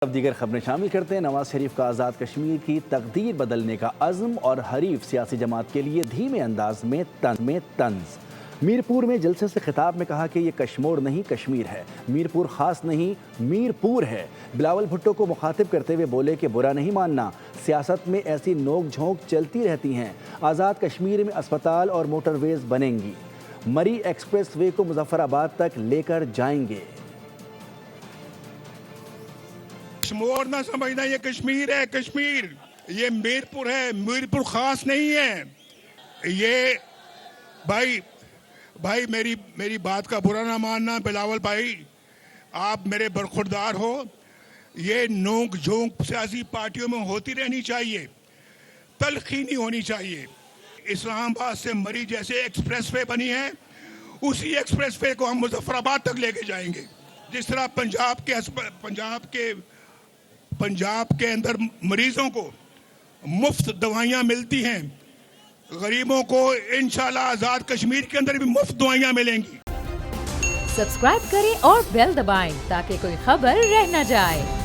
اب دیگر خبریں شامل کرتے ہیں۔ نواز شریف کا آزاد کشمیر کی تقدیر بدلنے کا عزم اور حریف سیاسی جماعت کے لیے دھیمے انداز میں طنز۔ میرپور میں جلسے سے خطاب میں کہا کہ یہ کشمور نہیں کشمیر ہے، میرپور خاص نہیں میرپور ہے۔ بلاول بھٹو کو مخاطب کرتے ہوئے بولے کہ برا نہیں ماننا، سیاست میں ایسی نوک جھونک چلتی رہتی ہیں۔ آزاد کشمیر میں اسپتال اور موٹر ویز بنیں گی، مری ایکسپریس وے کو مظفر آباد تک لے کر جائیں گے۔ کشمور نہ سمجھنا، یہ کشمیر ہے، کشمیر یہ میرپور ہے، میرپور خاص نہیں ہے۔ یہ بھائی میری بات کا برا نہ ماننا، بلاول بھائی آپ میرے برخوردار ہو۔ یہ نوک جھونک سیاسی پارٹیوں میں ہوتی رہنی چاہیے، تلخی نہیں ہونی چاہیے۔ اسلام آباد سے مری جیسے ایکسپریس وے بنی ہے، اسی ایکسپریس وے کو ہم مظفر آباد تک لے کے جائیں گے۔ جس طرح پنجاب کے اندر مریضوں کو مفت دوائیاں ملتی ہیں، غریبوں کو انشاءاللہ آزاد کشمیر کے اندر بھی مفت دوائیاں ملیں گی۔ سبسکرائب کریں اور بیل دبائیں تاکہ کوئی خبر رہ نہ جائے۔